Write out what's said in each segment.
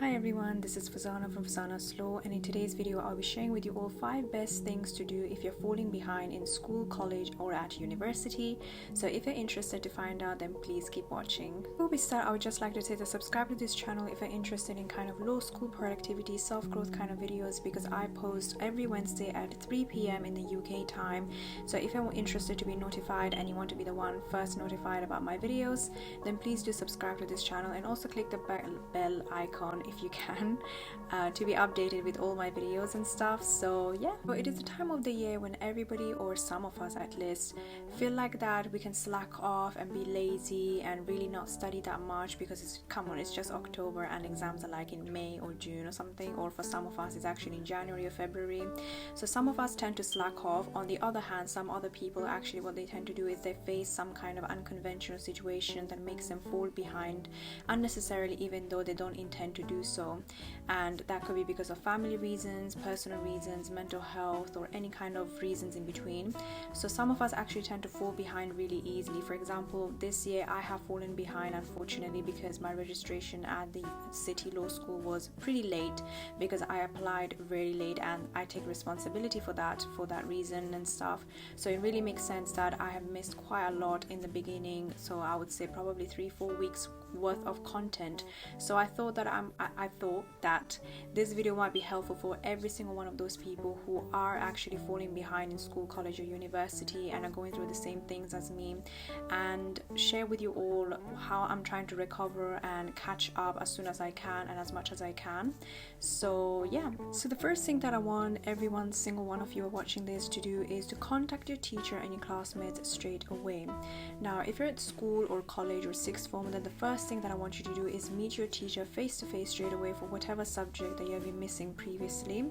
Hi everyone, this is Fazana from Fazana's Law, and in today's video I'll be sharing with you all 5 best things to do if you're falling behind in school, college or at university. So if you're interested to find out, then please keep watching. Before we start, I would just like to say to subscribe to this channel if you're interested in kind of law school productivity, self-growth kind of videos, because I post every Wednesday at 3 p.m. in the UK time. So if you're interested to be notified and you want to be the one first notified about my videos, then please do subscribe to this channel and also click the bell icon if you can, to be updated with all my videos and stuff. So yeah, but it is the time of the year when everybody, or some of us at least, feel like that we can slack off and be lazy and really not study that much because it's just October and exams are like in May or June or something, or for some of us it's actually in January or February. So some of us tend to slack off. On the other hand, some other people actually what they tend to do is they face some kind of unconventional situation that makes them fall behind unnecessarily, even though they don't intend to do so. And that could be because of family reasons, personal reasons, mental health, or any kind of reasons in between. So some of us actually tend to fall behind really easily. For example, this year I have fallen behind unfortunately because my registration at the City Law School was pretty late, because I applied very late and I take responsibility for that reason and stuff. So it really makes sense that I have missed quite a lot in the beginning. So I would say probably 3-4 weeks worth of content. So I thought that this video might be helpful for every single one of those people who are actually falling behind in school, college or university and are going through the same things as me, and share with you all how I'm trying to recover and catch up as soon as I can and as much as I can. So yeah, so the first thing that I want everyone, single one of you are watching this, to do is to contact your teacher and your classmates straight away. Now if you're at school or college or sixth form, then the first thing that I want you to do is meet your teacher face to face straight away for whatever subject that you have been missing previously,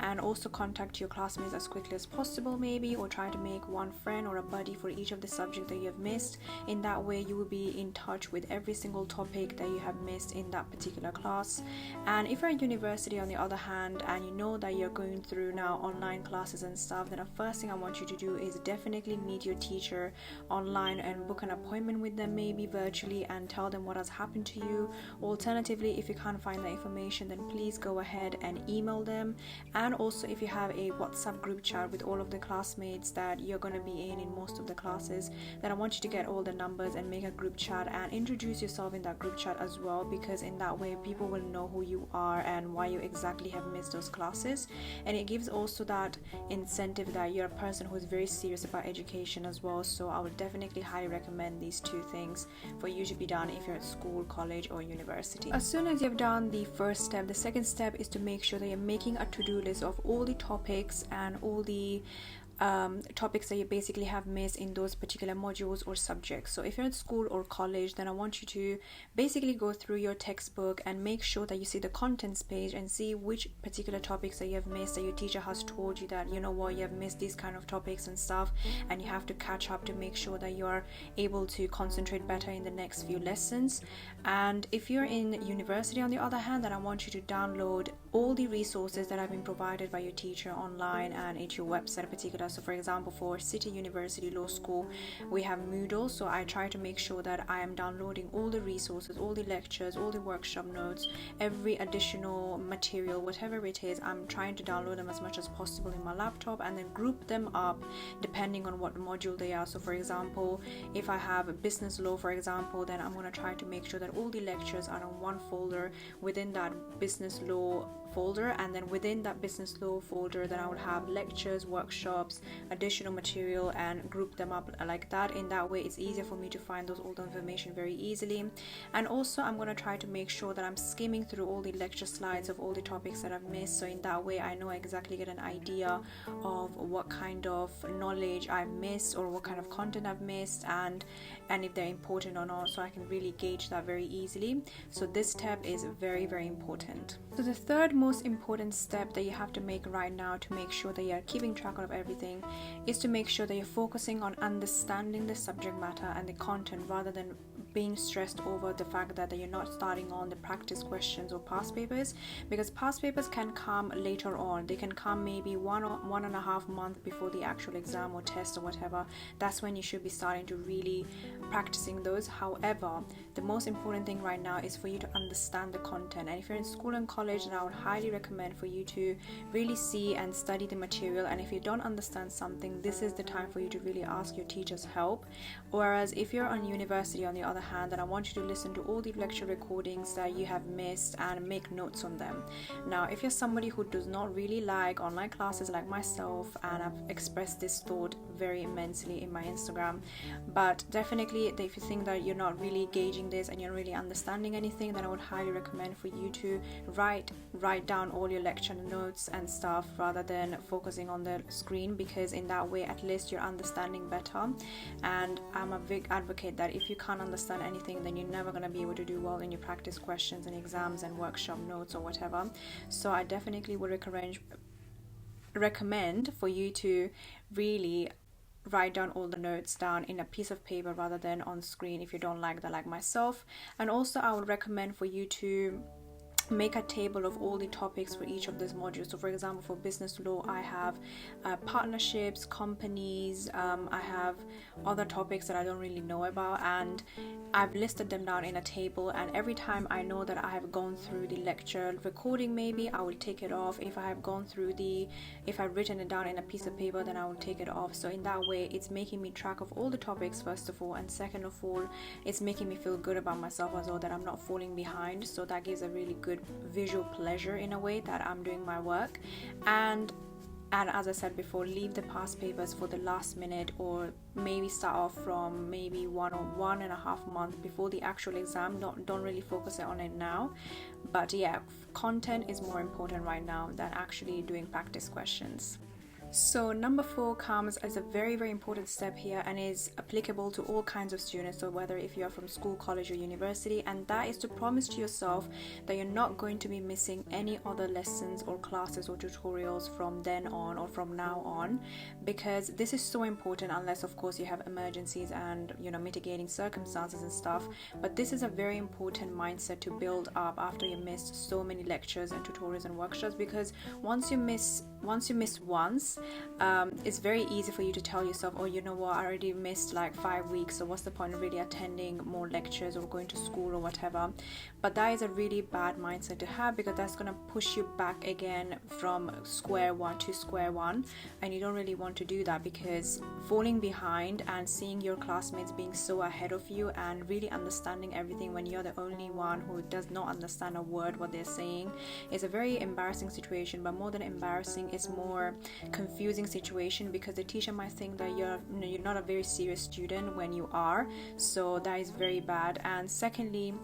and also contact your classmates as quickly as possible maybe, or try to make one friend or a buddy for each of the subjects that you have missed. In that way you will be in touch with every single topic that you have missed in that particular class. And if you're at university on the other hand, and you know that you're going through now online classes and stuff, then the first thing I want you to do is definitely meet your teacher online and book an appointment with them, maybe virtually, and tell them what has happened to you. Alternatively, if you can't find that information, then please go ahead and email them. And also if you have a WhatsApp group chat with all of the classmates that you're going to be in most of the classes, then I want you to get all the numbers and make a group chat and introduce yourself in that group chat as well, because in that way people will know who you are and why you exactly have missed those classes. And it gives also that incentive that you're a person who is very serious about education as well. So I would definitely highly recommend these two things for you to be done if you're at school, college or university. As soon as you've done the first step, the second step is to make sure that you're making a to-do list of all the topics and all the topics that you basically have missed in those particular modules or subjects. So if you're at school or college, then I want you to basically go through your textbook and make sure that you see the contents page and see which particular topics that you have missed, that your teacher has told you that, you know what, you have missed these kind of topics and stuff, and you have to catch up to make sure that you are able to concentrate better in the next few lessons. And if you're in university on the other hand, then I want you to download all the resources that have been provided by your teacher online and at your website in particular. So for example, for City University Law School we have Moodle, so I try to make sure that I am downloading all the resources, all the lectures, all the workshop notes, every additional material, whatever it is, I'm trying to download them as much as possible in my laptop and then group them up depending on what module they are. So for example, if I have a business law, for example, then I'm going to try to make sure that all the lectures are on one folder within that business law folder, and then within that business law folder then I will have lectures, workshops, additional material, and group them up like that. In that way it's easier for me to find those old information very easily. And also I'm going to try to make sure that I'm skimming through all the lecture slides of all the topics that I've missed, so in that way I know exactly, get an idea of what kind of knowledge I've missed or what kind of content I've missed, and if they're important or not, so I can really gauge that very easily. So this step is very, very important. So the third most important step that you have to make right now to make sure that you're keeping track of everything is to make sure that you're focusing on understanding the subject matter and the content rather than being stressed over the fact that you're not starting on the practice questions or past papers, because past papers can come later on. They can come maybe 1.5 months before the actual exam or test or whatever. That's when you should be starting to really practicing those. However, the most important thing right now is for you to understand the content, and if you're in school and college, then I would highly recommend for you to really see and study the material. And if you don't understand something, this is the time for you to really ask your teacher's help. Whereas if you're on university, on the other hand, then I want you to listen to all the lecture recordings that you have missed and make notes on them. Now, if you're somebody who does not really like online classes like myself, and I've expressed this thought very immensely in my Instagram, but definitely if you think that you're not really gauging this and you're really understanding anything, then I would highly recommend for you to write down all your lecture notes and stuff rather than focusing on the screen, because in that way at least you're understanding better. And I'm a big advocate that if you can't understand anything, then you're never going to be able to do well in your practice questions and exams and workshop notes or whatever. So I definitely would recommend for you to really write down all the notes down in a piece of paper rather than on screen if you don't like that, like myself. And also I would recommend for you to make a table of all the topics for each of these modules. So for example, for business law, I have partnerships, companies, I have other topics that I don't really know about, and I've listed them down in a table. And every time I know that I have gone through the lecture recording, maybe I will take it off. If I've written it down in a piece of paper, then I will take it off. So in that way, it's making me track of all the topics first of all, and second of all, it's making me feel good about myself as well, that I'm not falling behind. So that gives a really good visual pleasure in a way that I'm doing my work. And as I said before, leave the past papers for the last minute, or maybe start off from maybe 1.5 months before the actual exam. Don't really focus on it now. But yeah, content is more important right now than actually doing practice questions. So number 4 comes as a very, very important step here, and is applicable to all kinds of students, so whether if you are from school, college or university, and that is to promise to yourself that you're not going to be missing any other lessons or classes or tutorials from then on or from now on, because this is so important, unless of course you have emergencies and mitigating circumstances and stuff. But this is a very important mindset to build up after you missed so many lectures and tutorials and workshops, because once you miss once, it's very easy for you to tell yourself, oh, you know what, I already missed like 5 weeks, so what's the point of really attending more lectures or going to school or whatever. But that is a really bad mindset to have, because that's going to push you back again from square one to square one, and you don't really want to do that, because falling behind and seeing your classmates being so ahead of you and really understanding everything when you're the only one who does not understand a word what they're saying is a very embarrassing situation. But more than embarrassing, it's more confusing situation, because the teacher might think that you're not a very serious student when you are. So that is very bad. And secondly,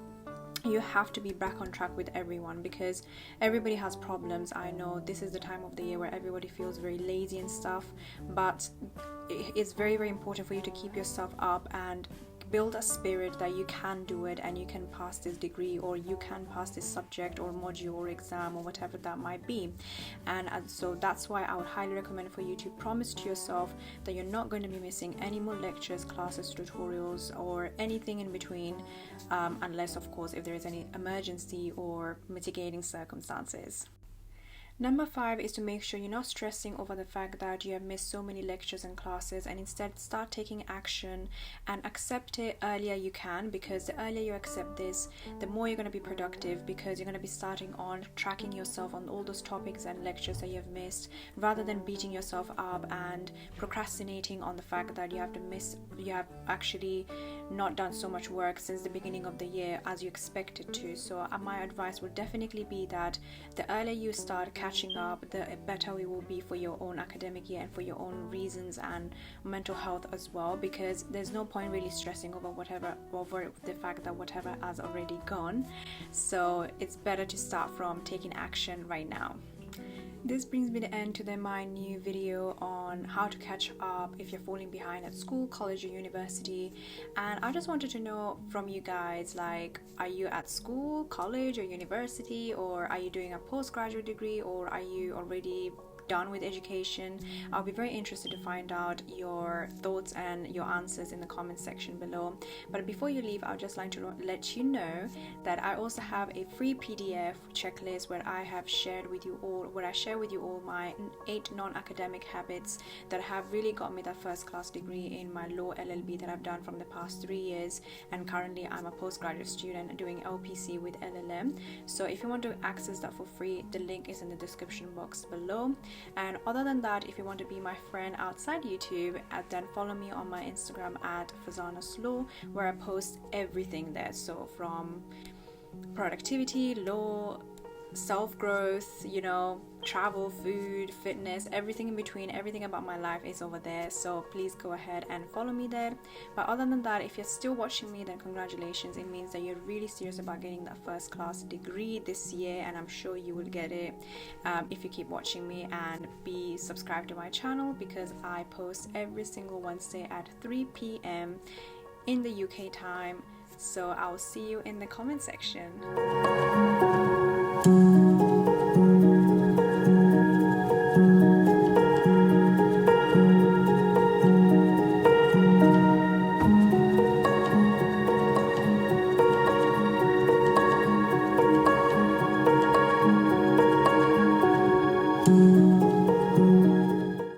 you have to be back on track with everyone, because everybody has problems. I know this is the time of the year where everybody feels very lazy and stuff, but it's very, very important for you to keep yourself up and build a spirit that you can do it, and you can pass this degree, or you can pass this subject or module or exam or whatever that might be. And so that's why I would highly recommend for you to promise to yourself that you're not going to be missing any more lectures, classes, tutorials or anything in between, unless of course if there is any emergency or mitigating circumstances. Number 5 is to make sure you're not stressing over the fact that you have missed so many lectures and classes, and instead start taking action and accept it earlier you can, because the earlier you accept this, the more you're going to be productive, because you're going to be starting on tracking yourself on all those topics and lectures that you have missed, rather than beating yourself up and procrastinating on the fact that you have actually not done so much work since the beginning of the year as you expected to. So my advice would definitely be that the earlier you start catching up, the better it will be for your own academic year and for your own reasons and mental health as well, because there's no point really stressing over the fact that whatever has already gone. So it's better to start from taking action right now. This brings me to the end to my new video on how to catch up if you're falling behind at school, college or university. And I just wanted to know from you guys, like, are you at school, college or university, or are you doing a postgraduate degree, or are you already done with education? I'll be very interested to find out your thoughts and your answers in the comment section below. But before you leave, I'd just like to let you know that I also have a free PDF checklist where I share with you all my 8 non-academic habits that have really got me that first class degree in my law LLB that I've done from the past 3 years, and currently I'm a postgraduate student doing LPC with LLM. So if you want to access that for free, the link is in the description box below. And other than that, if you want to be my friend outside YouTube, then follow me on my Instagram at Fazana's Law, where I post everything there. So from productivity, law, self-growth, travel, food, fitness, everything in between, everything about my life is over there. So please go ahead and follow me there. But other than that, if you're still watching me, then congratulations. It means that you're really serious about getting that first class degree this year, and I'm sure you will get it if you keep watching me. And be subscribed to my channel, because I post every single Wednesday at 3 p.m. in the UK time. So I'll see you in the comment section. Mm-hmm.